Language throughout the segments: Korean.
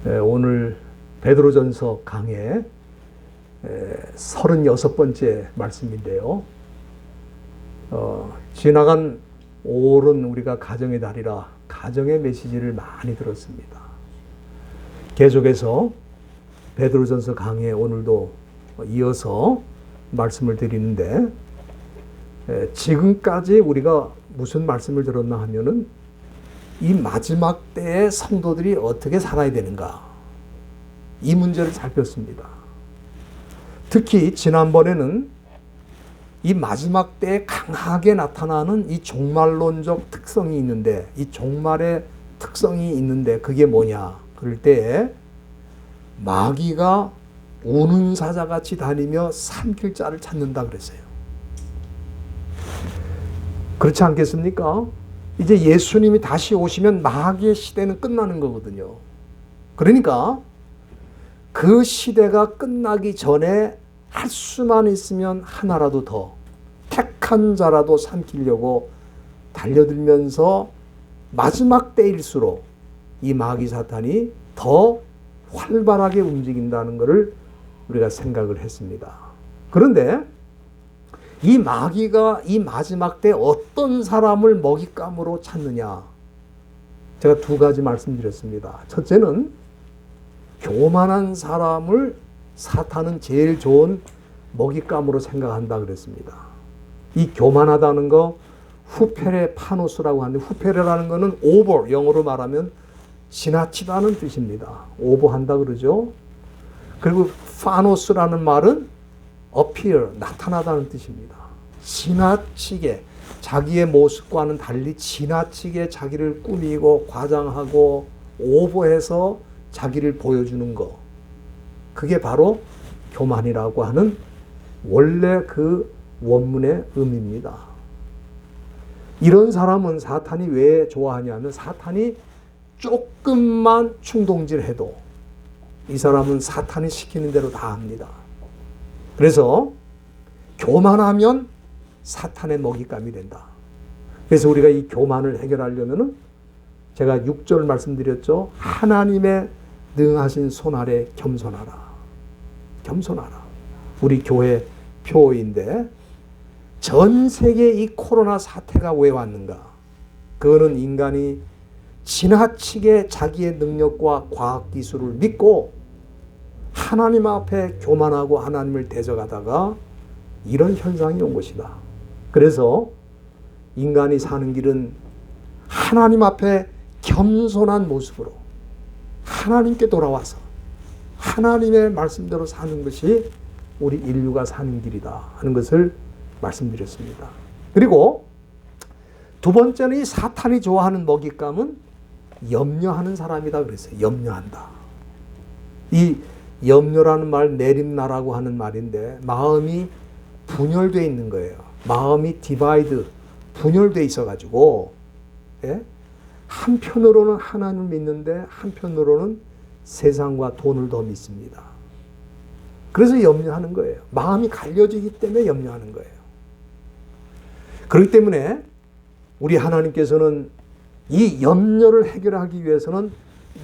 오늘 베드로전서 강의 36번째 말씀인데요. 지나간 5월은 우리가 가정의 달이라 가정의 메시지를 많이 들었습니다. 계속해서 베드로전서 강의에 오늘도 이어서 말씀을 드리는데, 지금까지 우리가 무슨 말씀을 들었나 하면은 이 마지막 때의 성도들이 어떻게 살아야 되는가, 이 문제를 살폈습니다. 특히 지난번에는 이 마지막 때에 강하게 나타나는 이 종말론적 특성이 있는데, 이 종말의 특성이 있는데 그게 뭐냐, 그럴 때 마귀가 우는 사자같이 다니며 삼킬 자를 찾는다 그랬어요. 그렇지 않겠습니까? 이제 예수님이 다시 오시면 마귀의 시대는 끝나는 거거든요. 그러니까 그 시대가 끝나기 전에 할 수만 있으면 하나라도 더, 택한 자라도 삼키려고 달려들면서 마지막 때일수록 이 마귀 사탄이 더 활발하게 움직인다는 것을 우리가 생각을 했습니다. 그런데 이 마귀가 이 마지막 때 어떤 사람을 먹잇감으로 찾느냐, 제가 두 가지 말씀드렸습니다. 첫째는 교만한 사람을 사탄은 제일 좋은 먹잇감으로 생각한다 그랬습니다. 이 교만하다는 거 후페레 파노스라고 하는데, 후페레라는 거는 오버, 영어로 말하면 지나치다는 뜻입니다. 오버한다 그러죠. 그리고 파노스라는 말은 appear, 나타나다는 뜻입니다. 지나치게, 자기의 모습과는 달리 지나치게 자기를 꾸미고 과장하고 오버해서 자기를 보여주는 거, 그게 바로 교만이라고 하는 원래 그 원문의 의미입니다. 이런 사람은 사탄이 왜 좋아하냐면, 사탄이 조금만 충동질해도 이 사람은 사탄이 시키는 대로 다 합니다. 그래서 교만하면 사탄의 먹잇감이 된다. 그래서 우리가 이 교만을 해결하려면은, 제가 6절 말씀드렸죠. 하나님의 능하신 손 아래 겸손하라. 겸손하라. 우리 교회 표어인데, 전 세계 이 코로나 사태가 왜 왔는가? 그거는 인간이 지나치게 자기의 능력과 과학기술을 믿고 하나님 앞에 교만하고 하나님을 대적하다가 이런 현상이 온 것이다. 그래서 인간이 사는 길은 하나님 앞에 겸손한 모습으로 하나님께 돌아와서 하나님의 말씀대로 사는 것이 우리 인류가 사는 길이다 하는 것을 말씀드렸습니다. 그리고 두 번째는 이 사탄이 좋아하는 먹잇감은 염려하는 사람이다 그랬어요. 염려한다. 이 염려라는 말 내림나라고 하는 말인데, 마음이 분열되어 있는 거예요. 마음이 디바이드, 분열되어 있어가지고, 예? 한편으로는 하나님을 믿는데 한편으로는 세상과 돈을 더 믿습니다. 그래서 염려하는 거예요. 마음이 갈려지기 때문에 염려하는 거예요. 그렇기 때문에 우리 하나님께서는 이 염려를 해결하기 위해서는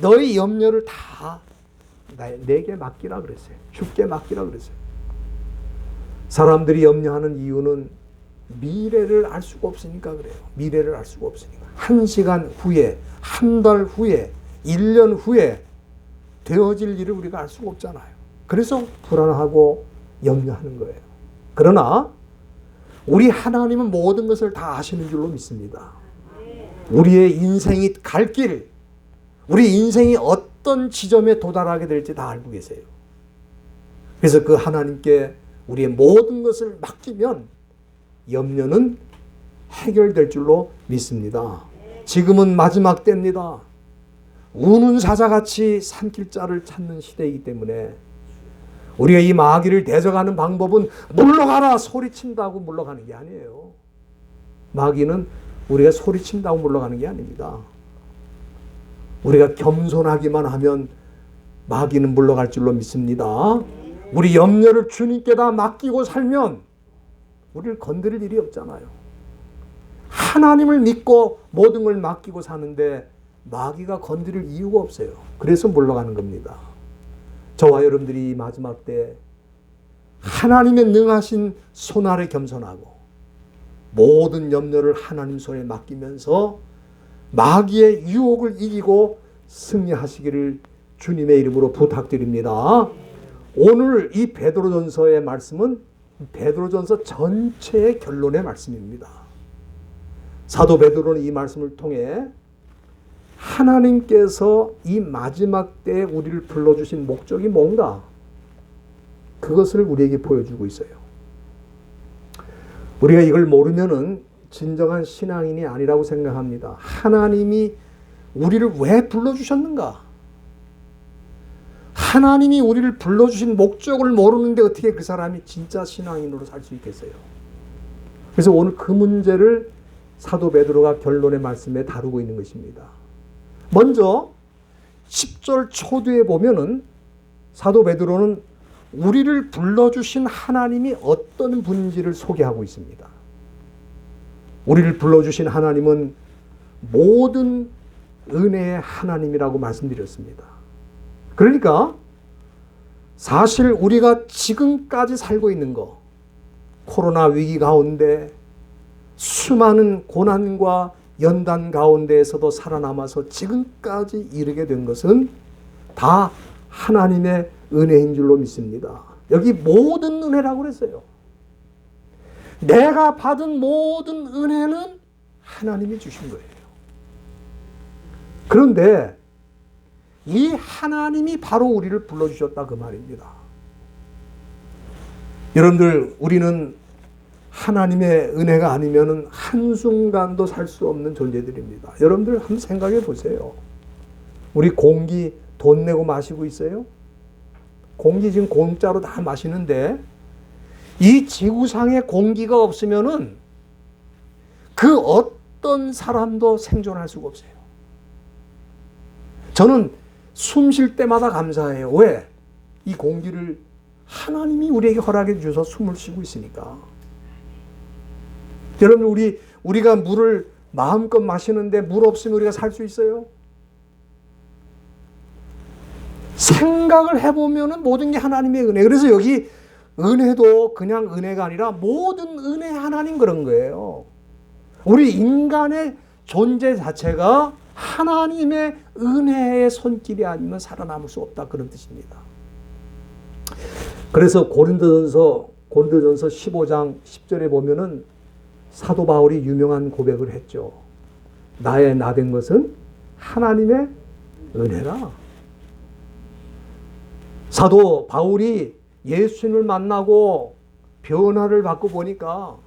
너의 염려를 다 내게 맡기라 그랬어요. 주께 맡기라 그랬어요. 사람들이 염려하는 이유는 미래를 알 수가 없으니까 그래요. 미래를 알 수가 없으니까. 1시간 후에, 한 달 후에, 1년 후에 되어질 일을 우리가 알 수가 없잖아요. 그래서 불안하고 염려하는 거예요. 그러나 우리 하나님은 모든 것을 다 아시는 줄로 믿습니다. 우리의 인생이 갈 길, 우리 인생이 어떤 지점에 도달하게 될지 다 알고 계세요. 그래서 그 하나님께 우리의 모든 것을 맡기면 염려는 해결될 줄로 믿습니다. 지금은 마지막 때입니다. 우는 사자같이 삼킬 자를 찾는 시대이기 때문에 우리가 이 마귀를 대적하는 방법은 물러가라 소리친다고 물러가는 게 아니에요. 마귀는 우리가 소리친다고 물러가는 게 아닙니다. 우리가 겸손하기만 하면 마귀는 물러갈 줄로 믿습니다. 우리 염려를 주님께 다 맡기고 살면 우리를 건드릴 일이 없잖아요. 하나님을 믿고 모든 걸 맡기고 사는데 마귀가 건드릴 이유가 없어요. 그래서 물러가는 겁니다. 저와 여러분들이 마지막 때 하나님의 능하신 손 아래 겸손하고 모든 염려를 하나님 손에 맡기면서 마귀의 유혹을 이기고 승리하시기를 주님의 이름으로 부탁드립니다. 오늘 이 베드로전서의 말씀은 베드로전서 전체의 결론의 말씀입니다. 사도 베드로는 이 말씀을 통해 하나님께서 이 마지막 때에 우리를 불러주신 목적이 뭔가 그것을 우리에게 보여주고 있어요. 우리가 이걸 모르면은 진정한 신앙인이 아니라고 생각합니다. 하나님이 우리를 왜 불러주셨는가? 하나님이 우리를 불러주신 목적을 모르는데 어떻게 그 사람이 진짜 신앙인으로 살 수 있겠어요? 그래서 오늘 그 문제를 사도 베드로가 결론의 말씀에 다루고 있는 것입니다. 먼저 10절 초두에 보면은 사도 베드로는 우리를 불러주신 하나님이 어떤 분인지를 소개하고 있습니다. 우리를 불러주신 하나님은 모든 은혜의 하나님이라고 말씀드렸습니다. 그러니까 사실 우리가 지금까지 살고 있는 거, 코로나 위기 가운데 수많은 고난과 연단 가운데에서도 살아남아서 지금까지 이르게 된 것은 다 하나님의 은혜인 줄로 믿습니다. 여기 모든 은혜라고 그랬어요. 내가 받은 모든 은혜는 하나님이 주신 거예요. 그런데 이 하나님이 바로 우리를 불러주셨다 그 말입니다. 여러분들, 우리는 하나님의 은혜가 아니면 한순간도 살 수 없는 존재들입니다. 여러분들 한번 생각해 보세요. 우리 공기 돈 내고 마시고 있어요? 공기 지금 공짜로 다 마시는데 이 지구상에 공기가 없으면은 그 어떤 사람도 생존할 수가 없어요. 저는 숨 쉴 때마다 감사해요. 왜? 이 공기를 하나님이 우리에게 허락해 주셔서 숨을 쉬고 있으니까. 여러분, 우리가 물을 마음껏 마시는데 물 없으면 우리가 살 수 있어요? 생각을 해보면 모든 게 하나님의 은혜. 그래서 여기 은혜도 그냥 은혜가 아니라 모든 은혜 하나님 그런 거예요. 우리 인간의 존재 자체가 하나님의 은혜의 손길이 아니면 살아남을 수 없다 그런 뜻입니다. 그래서 고린도전서 15장 10절에 보면은 사도 바울이 유명한 고백을 했죠. 나의 나 된 것은 하나님의 은혜라. 사도 바울이 예수님을 만나고 변화를 받고 보니까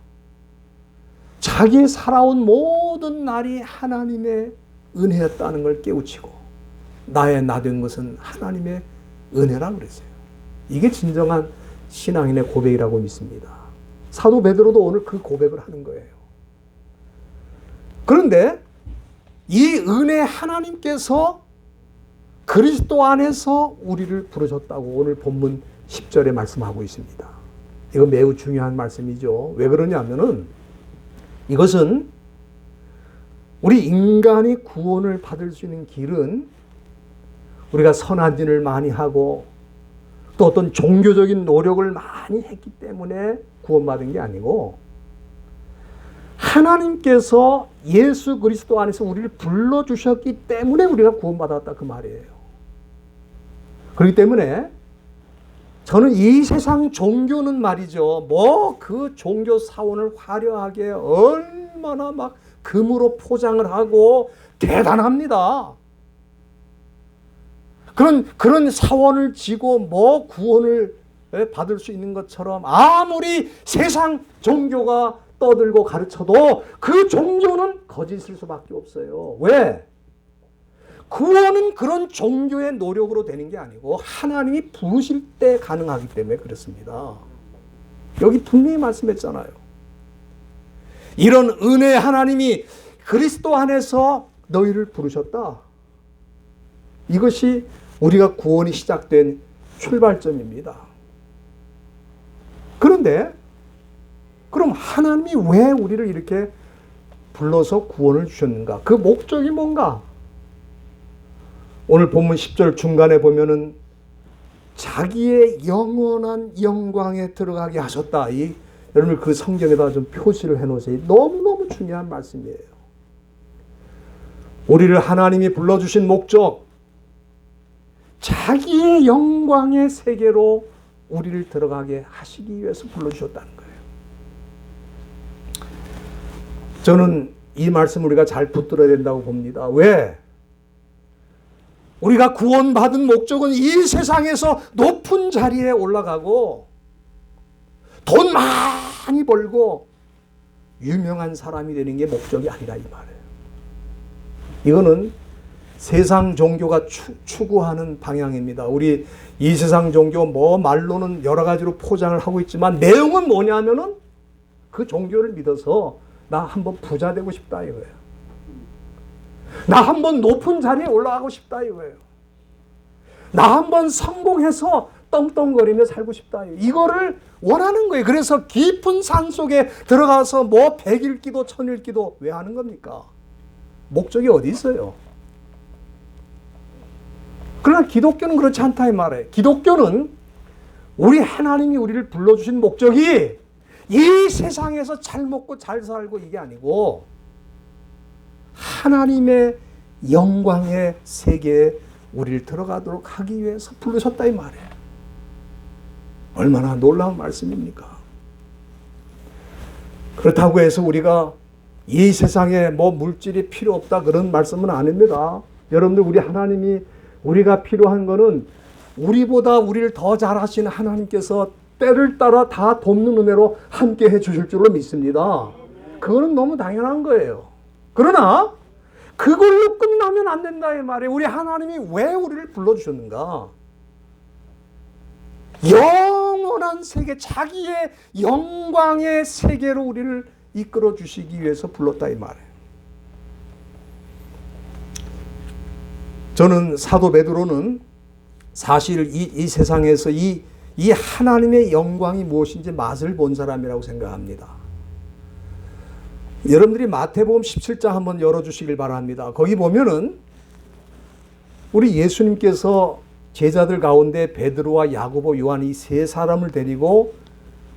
자기의 살아온 모든 날이 하나님의 은혜였다는 걸 깨우치고 나의 나 된 것은 하나님의 은혜라 그랬어요. 이게 진정한 신앙인의 고백이라고 믿습니다. 사도 베드로도 오늘 그 고백을 하는 거예요. 그런데 이 은혜 하나님께서 그리스도 안에서 우리를 부르셨다고 오늘 본문 10절에 말씀하고 있습니다. 이거 매우 중요한 말씀이죠. 왜 그러냐면은 이것은 우리 인간이 구원을 받을 수 있는 길은 우리가 선한 일을 많이 하고 또 어떤 종교적인 노력을 많이 했기 때문에 구원받은 게 아니고 하나님께서 예수 그리스도 안에서 우리를 불러주셨기 때문에 우리가 구원받았다 그 말이에요. 그렇기 때문에 저는 이 세상 종교는 말이죠. 뭐 그 종교 사원을 화려하게 얼마나 막 금으로 포장을 하고 대단합니다. 그런 사원을 지고 뭐 구원을 받을 수 있는 것처럼 아무리 세상 종교가 떠들고 가르쳐도 그 종교는 거짓일 수밖에 없어요. 왜? 구원은 그런 종교의 노력으로 되는 게 아니고 하나님이 부으실 때 가능하기 때문에 그렇습니다. 여기 분명히 말씀했잖아요. 이런 은혜 하나님이 그리스도 안에서 너희를 부르셨다. 이것이 우리가 구원이 시작된 출발점입니다. 그런데 그럼 하나님이 왜 우리를 이렇게 불러서 구원을 주셨는가? 그 목적이 뭔가? 오늘 본문 10절 중간에 보면은 자기의 영원한 영광에 들어가게 하셨다. 여러분 그 성경에다 좀 표시를 해놓으세요. 너무너무 중요한 말씀이에요. 우리를 하나님이 불러주신 목적, 자기의 영광의 세계로 우리를 들어가게 하시기 위해서 불러주셨다는 거예요. 저는 이 말씀 우리가 잘 붙들어야 된다고 봅니다. 왜? 우리가 구원받은 목적은 이 세상에서 높은 자리에 올라가고 돈 많이 벌고 유명한 사람이 되는 게 목적이 아니라 이 말이에요. 이거는 세상 종교가 추구하는 방향입니다. 우리 이 세상 종교 말로는 여러 가지로 포장을 하고 있지만 내용은 뭐냐면은 그 종교를 믿어서 나 한번 부자 되고 싶다 이거예요. 나 한번 높은 자리에 올라가고 싶다 이거예요. 나 한번 성공해서 떵떵거리며 살고 싶다. 이거를 원하는 거예요. 그래서 깊은 산 속에 들어가서 100일 기도, 1000일 기도 왜 하는 겁니까? 목적이 어디 있어요? 그러나 기독교는 그렇지 않다 이 말이에요. 기독교는 우리 하나님이 우리를 불러주신 목적이 이 세상에서 잘 먹고 잘 살고 이게 아니고 하나님의 영광의 세계에 우리를 들어가도록 하기 위해서 부르셨다 이 말이에요. 얼마나 놀라운 말씀입니까? 그렇다고 해서 우리가 이 세상에 물질이 필요 없다 그런 말씀은 아닙니다. 여러분들 우리 하나님이 우리가 필요한 거는 우리보다 우리를 더 잘하시는 하나님께서 때를 따라 다 돕는 은혜로 함께 해 주실 줄로 믿습니다. 그거는 너무 당연한 거예요. 그러나 그걸로 끝나면 안 된다 이 말이에요. 우리 하나님이 왜 우리를 불러주셨는가? 영원한 세계, 자기의 영광의 세계로 우리를 이끌어 주시기 위해서 불렀다 이 말이에요. 저는 사도 베드로는 사실 이 세상에서 이 하나님의 영광이 무엇인지 맛을 본 사람이라고 생각합니다. 여러분들이 마태복음 17장 한번 열어주시길 바랍니다. 거기 보면은 우리 예수님께서 제자들 가운데 베드로와 야고보, 요한 이 세 사람을 데리고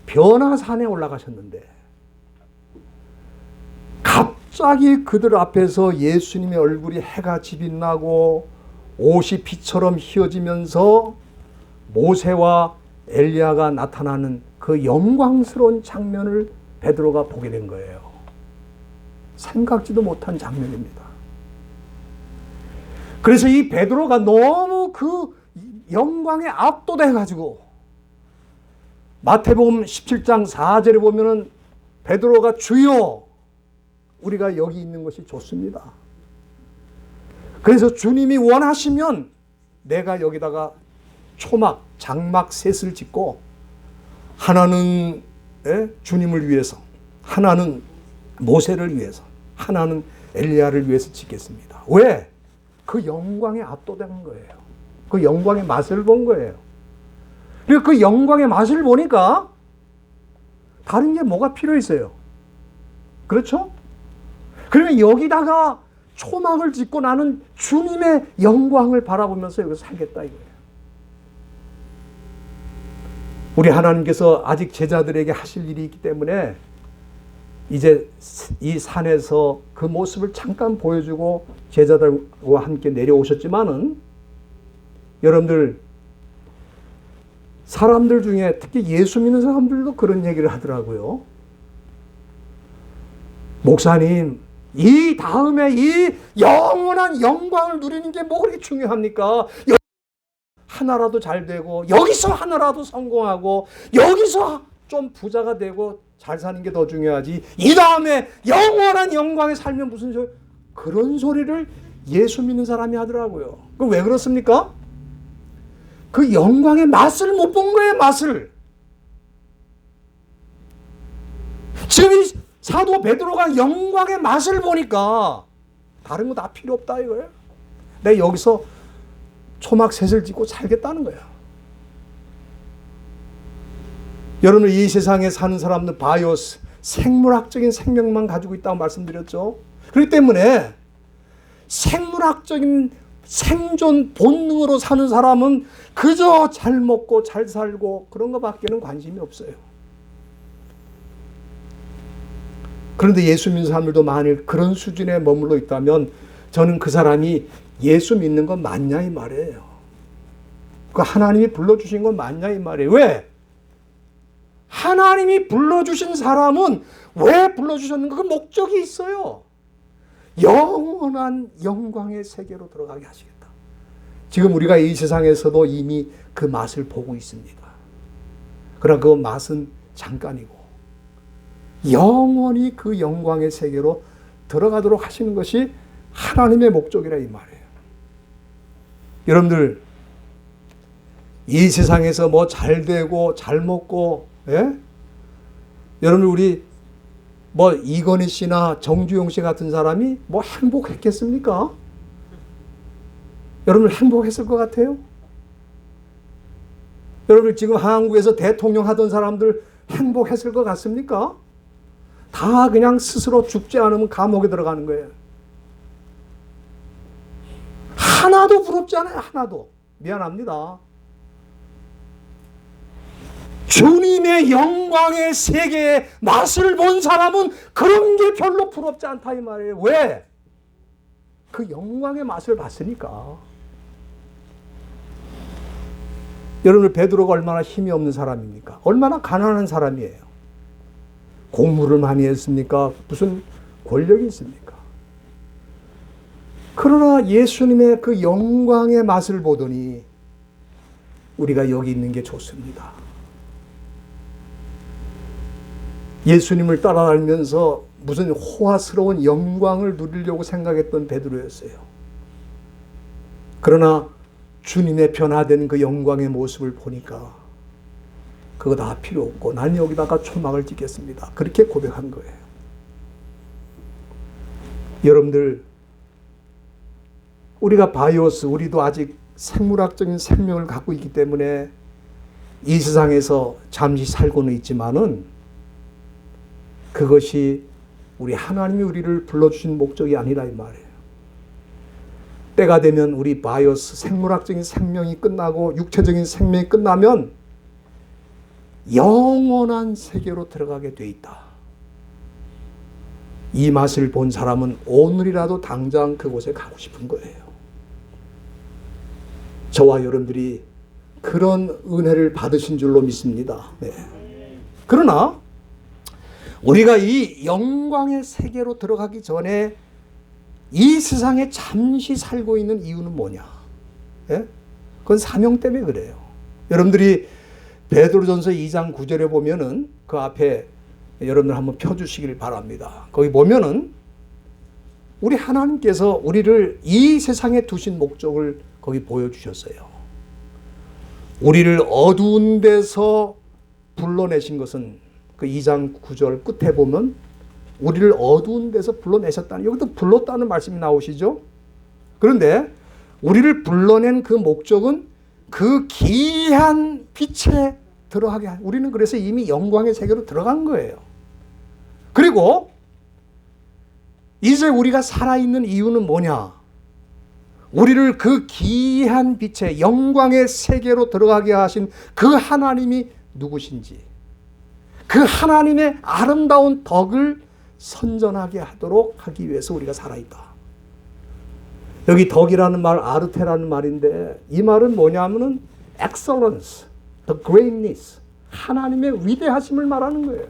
변화산에 올라가셨는데 갑자기 그들 앞에서 예수님의 얼굴이 해같이 빛나고 옷이 빛처럼 휘어지면서 모세와 엘리야가 나타나는 그 영광스러운 장면을 베드로가 보게 된 거예요. 생각지도 못한 장면입니다. 그래서 이 베드로가 너무 그 영광에 압도돼가지고 마태복음 17장 4절에 보면은 베드로가 주여 우리가 여기 있는 것이 좋습니다. 그래서 주님이 원하시면 내가 여기다가 초막, 장막 셋을 짓고 하나는 주님을 위해서, 하나는 모세를 위해서, 하나는 엘리야를 위해서 짓겠습니다. 왜? 그 영광에 압도된 거예요. 그 영광의 맛을 본 거예요. 그리고 그 영광의 맛을 보니까 다른 게 뭐가 필요했어요? 그렇죠? 그러면 여기다가 초막을 짓고 나는 주님의 영광을 바라보면서 여기서 살겠다 이거예요. 우리 하나님께서 아직 제자들에게 하실 일이 있기 때문에 이제 이 산에서 그 모습을 잠깐 보여주고 제자들과 함께 내려오셨지만은 여러분들 사람들 중에 특히 예수 믿는 사람들도 그런 얘기를 하더라고요. 목사님, 이 다음에 이 영원한 영광을 누리는 게 뭐 그렇게 중요합니까? 하나라도 잘 되고 여기서 하나라도 성공하고 여기서 좀 부자가 되고 잘 사는 게 더 중요하지 이 다음에 영원한 영광에 살면 무슨 소리? 그런 소리를 예수 믿는 사람이 하더라고요. 그럼 왜 그렇습니까? 그 영광의 맛을 못 본 거예요. 맛을. 지금 이 사도 베드로가 영광의 맛을 보니까 다른 거 다 필요 없다 이거예요. 내가 여기서 초막 셋을 짓고 살겠다는 거야. 여러분 이 세상에 사는 사람들 바이오스, 생물학적인 생명만 가지고 있다고 말씀드렸죠. 그렇기 때문에 생물학적인 생존 본능으로 사는 사람은 그저 잘 먹고 잘 살고 그런 것밖에는 관심이 없어요. 그런데 예수 믿는 사람들도 만일 그런 수준에 머물러 있다면 저는 그 사람이 예수 믿는 건 맞냐 이 말이에요. 그 하나님이 불러주신 건 맞냐 이 말이에요. 왜? 하나님이 불러주신 사람은 왜 불러주셨는가? 그 목적이 있어요. 영원한 영광의 세계로 들어가게 하시겠다. 지금 우리가 이 세상에서도 이미 그 맛을 보고 있습니다. 그러나 그 맛은 잠깐이고 영원히 그 영광의 세계로 들어가도록 하시는 것이 하나님의 목적이라 이 말이에요. 여러분들 이 세상에서 뭐 잘 되고 잘 먹고, 예? 여러분 우리 뭐 이건희 씨나 정주영 씨 같은 사람이 뭐 행복했겠습니까? 여러분 행복했을 것 같아요? 여러분 지금 한국에서 대통령 하던 사람들 행복했을 것 같습니까? 다 그냥 스스로 죽지 않으면 감옥에 들어가는 거예요. 하나도 부럽지 않아요. 하나도. 미안합니다. 주님의 영광의 세계의 맛을 본 사람은 그런 게 별로 부럽지 않다 이 말이에요. 왜? 그 영광의 맛을 봤으니까. 여러분 베드로가 얼마나 힘이 없는 사람입니까? 얼마나 가난한 사람이에요. 공부를 많이 했습니까? 무슨 권력이 있습니까? 그러나 예수님의 그 영광의 맛을 보더니 우리가 여기 있는 게 좋습니다. 예수님을 따라다니면서 무슨 호화스러운 영광을 누리려고 생각했던 베드로였어요. 그러나 주님의 변화된 그 영광의 모습을 보니까 그거 다 필요 없고 난 여기다가 초막을 찍겠습니다. 그렇게 고백한 거예요. 여러분들 우리가 바이오스, 우리도 아직 생물학적인 생명을 갖고 있기 때문에 이 세상에서 잠시 살고는 있지만은 그것이 우리 하나님이 우리를 불러주신 목적이 아니라 이 말이에요. 때가 되면 우리 바이오스, 생물학적인 생명이 끝나고 육체적인 생명이 끝나면 영원한 세계로 들어가게 돼 있다. 이 맛을 본 사람은 오늘이라도 당장 그곳에 가고 싶은 거예요. 저와 여러분들이 그런 은혜를 받으신 줄로 믿습니다. 네. 그러나 우리가 이 영광의 세계로 들어가기 전에 이 세상에 잠시 살고 있는 이유는 뭐냐? 예? 그건 사명 때문에 그래요. 여러분들이 베드로전서 2장 9절에 보면은 그 앞에 여러분들 한번 펴주시길 바랍니다. 거기 보면은 우리 하나님께서 우리를 이 세상에 두신 목적을 거기 보여주셨어요. 우리를 어두운 데서 불러내신 것은 그 2장 9절 끝에 보면 우리를 어두운 데서 불러내셨다는, 여기도 불렀다는 말씀이 나오시죠. 그런데 우리를 불러낸 그 목적은 그 귀한 빛에 들어가게 한, 우리는 그래서 이미 영광의 세계로 들어간 거예요. 그리고 이제 우리가 살아있는 이유는 뭐냐? 우리를 그 귀한 빛의 영광의 세계로 들어가게 하신 그 하나님이 누구신지, 그 하나님의 아름다운 덕을 선전하게 하도록 하기 위해서 우리가 살아있다. 여기 덕이라는 말, 아르테라는 말인데 이 말은 뭐냐면은 excellence, the greatness, 하나님의 위대하심을 말하는 거예요.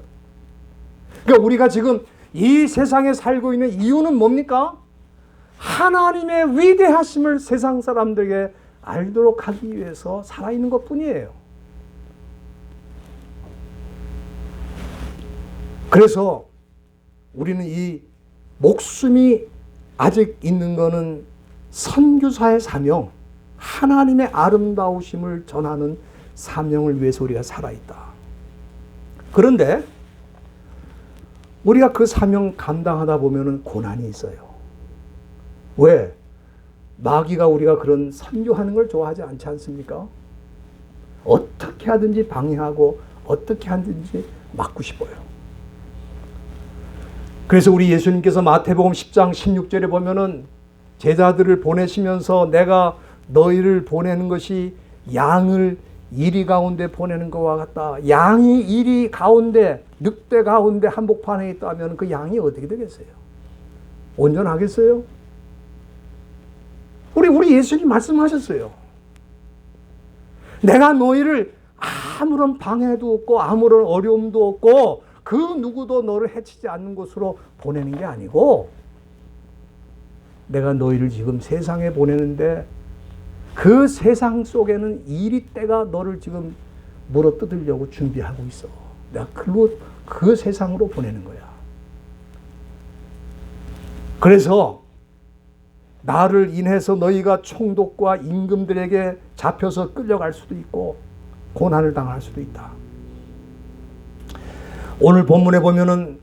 그러니까 우리가 지금 이 세상에 살고 있는 이유는 뭡니까? 하나님의 위대하심을 세상 사람들에게 알도록 하기 위해서 살아있는 것 뿐이에요. 그래서 우리는 이 목숨이 아직 있는 것은 선교사의 사명, 하나님의 아름다우심을 전하는 사명을 위해서 우리가 살아있다. 그런데 우리가 그 사명 감당하다 보면은 고난이 있어요. 왜? 마귀가 우리가 그런 선교하는 걸 좋아하지 않지 않습니까? 어떻게 하든지 방해하고 어떻게 하든지 막고 싶어요. 그래서 우리 예수님께서 마태복음 10장 16절에 보면은 제자들을 보내시면서 내가 너희를 보내는 것이 양을 이리 가운데 보내는 것과 같다. 양이 이리 가운데, 늑대 가운데 한복판에 있다면 그 양이 어떻게 되겠어요? 온전하겠어요? 우리 예수님 말씀하셨어요. 내가 너희를 아무런 방해도 없고 아무런 어려움도 없고 그 누구도 너를 해치지 않는 곳으로 보내는 게 아니고 내가 너희를 지금 세상에 보내는데 그 세상 속에는 이리 때가 너를 지금 물어뜯으려고 준비하고 있어. 내가 그 세상으로 보내는 거야. 그래서 나를 인해서 너희가 총독과 임금들에게 잡혀서 끌려갈 수도 있고 고난을 당할 수도 있다. 오늘 본문에 보면은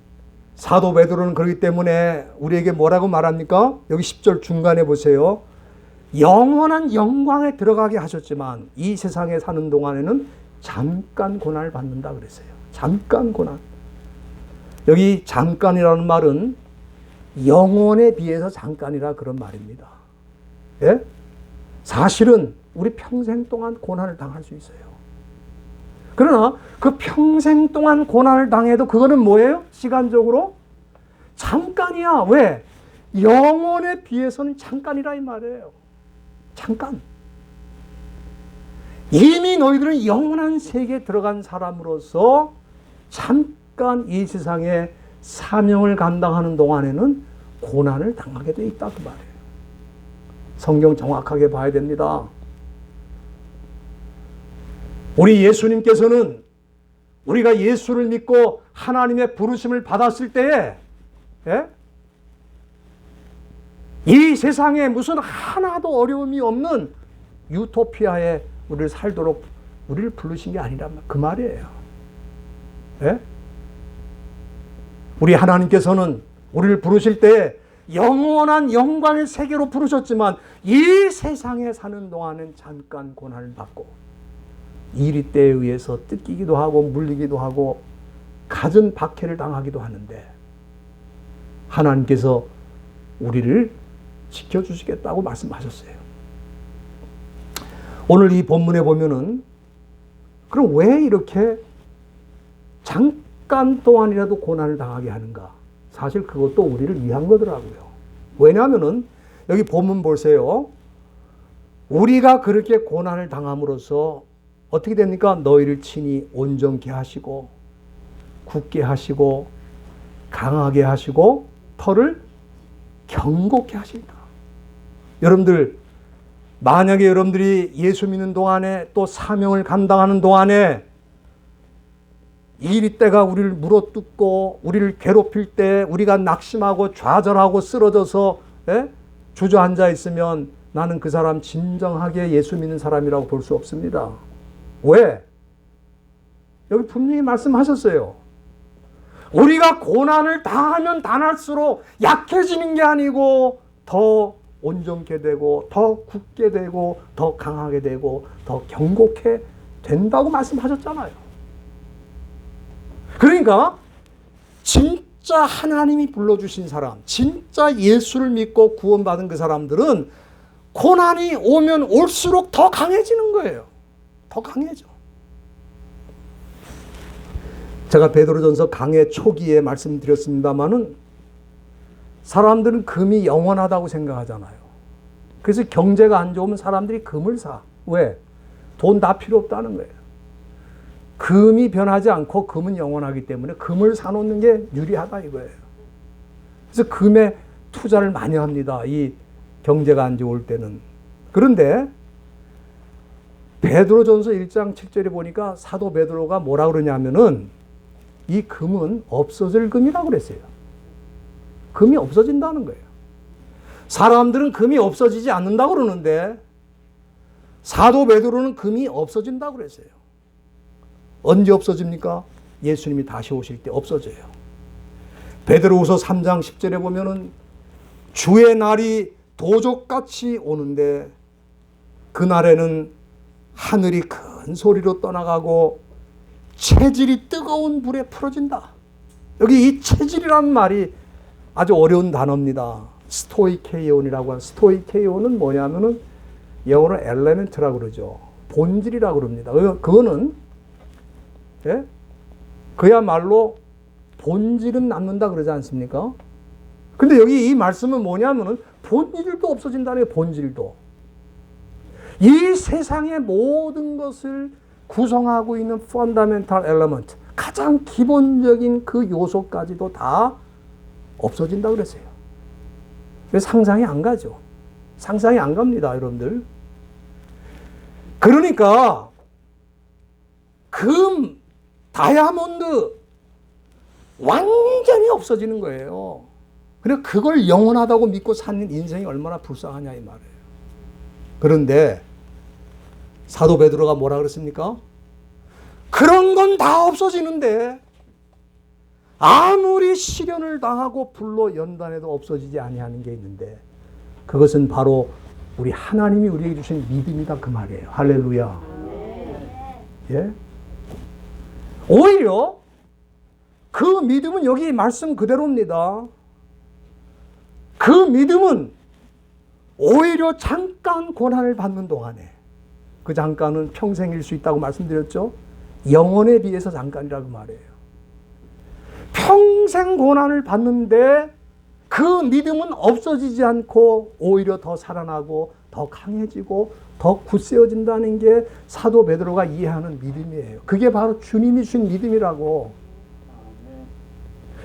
사도 베드로는 그렇기 때문에 우리에게 뭐라고 말합니까? 여기 10절 중간에 보세요. 영원한 영광에 들어가게 하셨지만 이 세상에 사는 동안에는 잠깐 고난을 받는다 그랬어요. 잠깐 고난. 여기 잠깐이라는 말은 영원에 비해서 잠깐이라 그런 말입니다. 예? 사실은 우리 평생 동안 고난을 당할 수 있어요. 그러나 그 평생 동안 고난을 당해도 그거는 뭐예요? 시간적으로? 잠깐이야. 왜? 영원에 비해서는 잠깐이라 이 말이에요. 잠깐. 이미 너희들은 영원한 세계에 들어간 사람으로서 잠깐 이 세상에 사명을 감당하는 동안에는 고난을 당하게 돼 있다 그 말이에요. 성경 정확하게 봐야 됩니다. 우리 예수님께서는 우리가 예수를 믿고 하나님의 부르심을 받았을 때에 이 세상에 무슨 하나도 어려움이 없는 유토피아에 우리를 살도록 우리를 부르신 게 아니란 그 말이에요. 예? 우리 하나님께서는 우리를 부르실 때 영원한 영광의 세계로 부르셨지만 이 세상에 사는 동안은 잠깐 고난을 받고 이리 때에 의해서 뜯기기도 하고 물리기도 하고 갖은 박해를 당하기도 하는데 하나님께서 우리를 지켜주시겠다고 말씀하셨어요. 오늘 이 본문에 보면은 그럼 왜 이렇게 잠깐 동안이라도 고난을 당하게 하는가? 사실 그것도 우리를 위한 거더라고요. 왜냐하면은 여기 본문 보세요. 우리가 그렇게 고난을 당함으로써 어떻게 됩니까? 너희를 친히 온전케 하시고 굳게 하시고 강하게 하시고 털을 경고케 하신다. 여러분들 만약에 여러분들이 예수 믿는 동안에 또 사명을 감당하는 동안에 이 때가 우리를 물어뜯고 우리를 괴롭힐 때 우리가 낙심하고 좌절하고 쓰러져서 주저앉아 있으면 나는 그 사람 진정하게 예수 믿는 사람이라고 볼 수 없습니다. 왜? 여기 분명히 말씀하셨어요. 우리가 고난을 당하면 당할수록 약해지는 게 아니고 더 온전케 되고 더 굳게 되고 더 강하게 되고 더 경고케 된다고 말씀하셨잖아요. 그러니까 진짜 하나님이 불러주신 사람, 진짜 예수를 믿고 구원받은 그 사람들은 고난이 오면 올수록 더 강해지는 거예요. 더 강해져. 제가 베드로전서 강해 초기에 말씀드렸습니다마는 사람들은 금이 영원하다고 생각하잖아요. 그래서 경제가 안 좋으면 사람들이 금을 사. 왜? 돈 다 필요 없다는 거예요. 금이 변하지 않고 금은 영원하기 때문에 금을 사놓는 게 유리하다 이거예요. 그래서 금에 투자를 많이 합니다. 이 경제가 안 좋을 때는. 그런데 베드로전서 1장 7절에 보니까 사도 베드로가 뭐라 그러냐면은 이 금은 없어질 금이라고 그랬어요. 금이 없어진다는 거예요. 사람들은 금이 없어지지 않는다고 그러는데 사도 베드로는 금이 없어진다고 그랬어요. 언제 없어집니까? 예수님이 다시 오실 때 없어져요. 베드로후서 3장 10절에 보면은 주의 날이 도적같이 오는데 그날에는 하늘이 큰 소리로 떠나가고 체질이 뜨거운 불에 풀어진다. 여기 이 체질이라는 말이 아주 어려운 단어입니다. 스토이케이온이라고 하는, 스토이케이온은 뭐냐면은 영어로 엘레멘트라고 그러죠. 본질이라고 그럽니다. 그거는 예? 그야말로 본질은 남는다 그러지 않습니까? 근데 여기 이 말씀은 뭐냐면은 본질도 없어진다는 거예요. 본질도. 이 세상의 모든 것을 구성하고 있는 fundamental element, 가장 기본적인 그 요소까지도 다 없어진다고 그랬어요. 그래서 상상이 안 가죠. 상상이 안 갑니다, 여러분들. 그러니까 금, 다이아몬드 완전히 없어지는 거예요. 그러니까 그걸 영원하다고 믿고 사는 인생이 얼마나 불쌍하냐 이 말이에요. 그런데 사도 베드로가 뭐라 그랬습니까? 그런 건 다 없어지는데 아무리 시련을 당하고 불로 연단해도 없어지지 아니하는 게 있는데 그것은 바로 우리 하나님이 우리에게 주신 믿음이다 그 말이에요. 할렐루야. 예? 오히려 그 믿음은 여기 말씀 그대로입니다. 그 믿음은 오히려 잠깐 고난을 받는 동안에, 그 잠깐은 평생일 수 있다고 말씀드렸죠. 영혼에 비해서 잠깐이라고 말해요. 평생 고난을 받는데 그 믿음은 없어지지 않고 오히려 더 살아나고 더 강해지고 더 굳세어진다는 게 사도 베드로가 이해하는 믿음이에요. 그게 바로 주님이 주신 믿음이라고.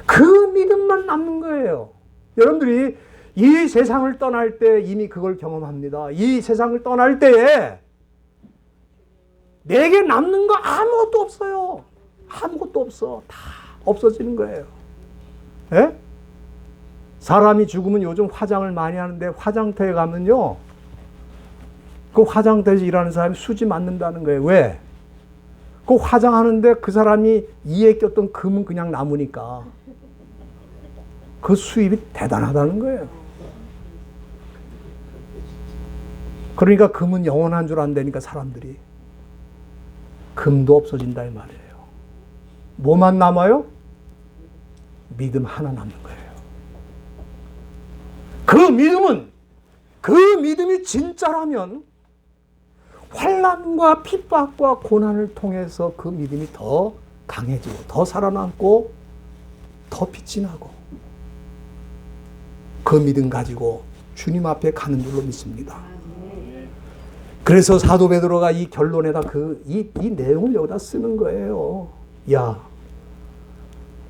그 믿음만 남는 거예요. 여러분들이 이 세상을 떠날 때 이미 그걸 경험합니다. 이 세상을 떠날 때에 내게 남는 거 아무것도 없어요. 아무것도 없어. 다 없어지는 거예요. 예? 사람이 죽으면 요즘 화장을 많이 하는데 화장터에 가면요. 그 화장터에서 일하는 사람이 수지 맞는다는 거예요. 왜? 그 화장하는데 그 사람이 이에 꼈던 금은 그냥 남으니까 그 수입이 대단하다는 거예요. 그러니까 금은 영원한 줄 안다니까 사람들이. 금도 없어진다 이 말이에요. 뭐만 남아요? 믿음 하나 남는 거예요. 그 믿음이 진짜라면 환난과 핍박과 고난을 통해서 그 믿음이 더 강해지고 더 살아남고 더 빛이 나고 그 믿음 가지고 주님 앞에 가는 줄로 믿습니다. 그래서 사도 베드로가 이 결론에다 이 내용을 여기다 쓰는 거예요. 야,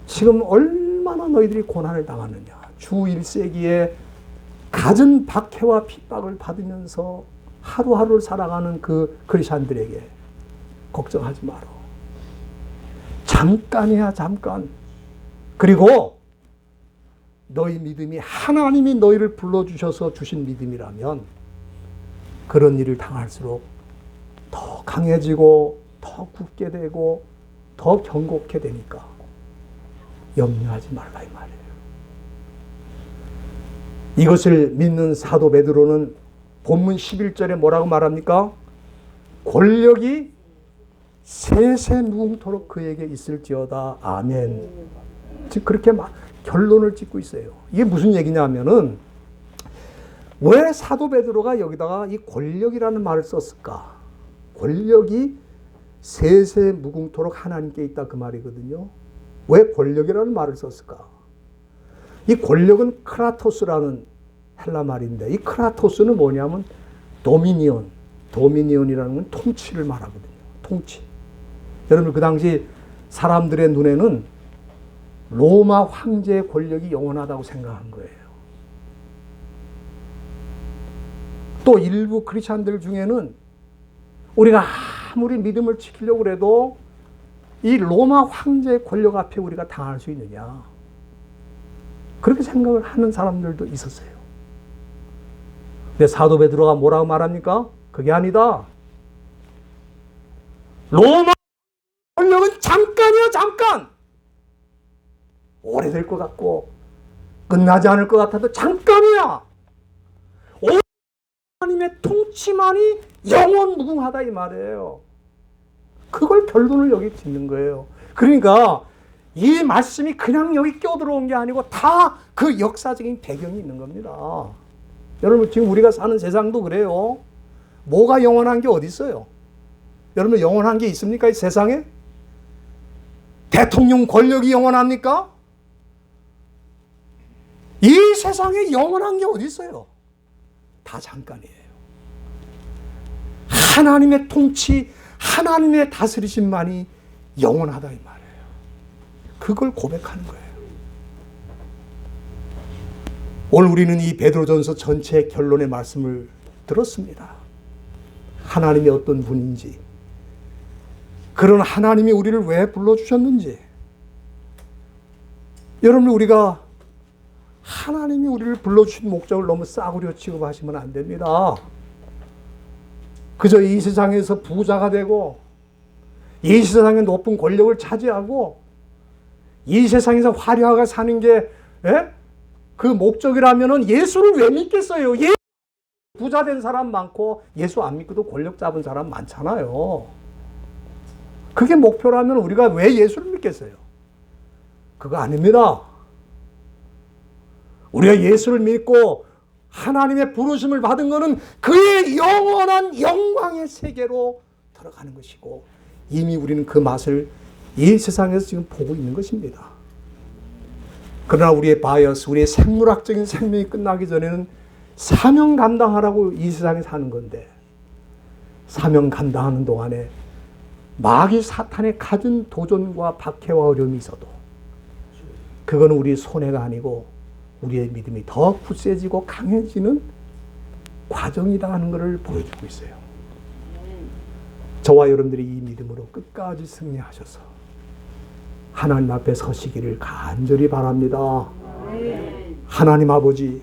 지금 얼마나 너희들이 고난을 당하느냐. 주 1세기에 갖은 박해와 핍박을 받으면서 하루하루를 살아가는 그 크리스찬들에게 걱정하지 마라. 잠깐이야, 잠깐. 그리고 너희 믿음이 하나님이 너희를 불러주셔서 주신 믿음이라면 그런 일을 당할수록 더 강해지고 더 굳게 되고 더 견고하게 되니까 염려하지 말라 이 말이에요. 이것을 믿는 사도 베드로는 본문 11절에 뭐라고 말합니까? 권력이 세세무궁토록 그에게 있을지어다. 아멘. 즉 그렇게 결론을 짓고 있어요. 이게 무슨 얘기냐면은 왜 사도 베드로가 여기다가 이 권력이라는 말을 썼을까? 권력이 세세무궁토록 하나님께 있다 그 말이거든요. 왜 권력이라는 말을 썼을까? 이 권력은 크라토스라는 헬라 말인데 이 크라토스는 뭐냐면 도미니언이라는 건 통치를 말하거든요. 통치. 여러분 그 당시 사람들의 눈에는 로마 황제의 권력이 영원하다고 생각한 거예요. 또 일부 크리스찬들 중에는 우리가 아무리 믿음을 지키려고 해도 이 로마 황제의 권력 앞에 우리가 당할 수 있느냐. 그렇게 생각을 하는 사람들도 있었어요. 근데 사도 베드로가 뭐라고 말합니까? 그게 아니다. 로마 권력은 잠깐이야, 잠깐. 오래될 것 같고 끝나지 않을 것 같아도 잠깐이야. 하나님의 통치만이 영원무궁하다 이 말이에요. 그걸 결론을 여기 짓는 거예요. 그러니까 이 말씀이 그냥 여기 껴들어온 게 아니고 다 그 역사적인 배경이 있는 겁니다. 여러분 지금 우리가 사는 세상도 그래요. 뭐가 영원한 게 어디 있어요? 여러분 영원한 게 있습니까? 이 세상에? 대통령 권력이 영원합니까? 이 세상에 영원한 게 어디 있어요? 다 잠깐이에요. 하나님의 통치, 하나님의 다스리심만이 영원하다 이 말이에요. 그걸 고백하는 거예요. 오늘 우리는 이 베드로전서 전체 결론의 말씀을 들었습니다. 하나님이 어떤 분인지, 그런 하나님이 우리를 왜 불러주셨는지. 여러분 우리가 하나님이 우리를 불러주신 목적을 너무 싸구려 취급하시면 안 됩니다. 그저 이 세상에서 부자가 되고 이 세상의 높은 권력을 차지하고 이 세상에서 화려하게 사는 게 그 목적이라면 예수를 왜 믿겠어요? 부자 된 사람 많고 예수 안 믿고도 권력 잡은 사람 많잖아요. 그게 목표라면 우리가 왜 예수를 믿겠어요? 그거 아닙니다. 우리가 예수를 믿고 하나님의 부르심을 받은 것은 그의 영원한 영광의 세계로 들어가는 것이고 이미 우리는 그 맛을 이 세상에서 지금 보고 있는 것입니다. 그러나 우리의 바이어스, 우리의 생물학적인 생명이 끝나기 전에는 사명 감당하라고 이 세상에 사는 건데 사명 감당하는 동안에 마귀 사탄의 갖은 도전과 박해와 어려움이 있어도 그거는 우리의 손해가 아니고 우리의 믿음이 더 굳세지고 강해지는 과정이다 하는 것을 보여주고 있어요. 저와 여러분들이 이 믿음으로 끝까지 승리하셔서 하나님 앞에 서시기를 간절히 바랍니다. 하나님 아버지,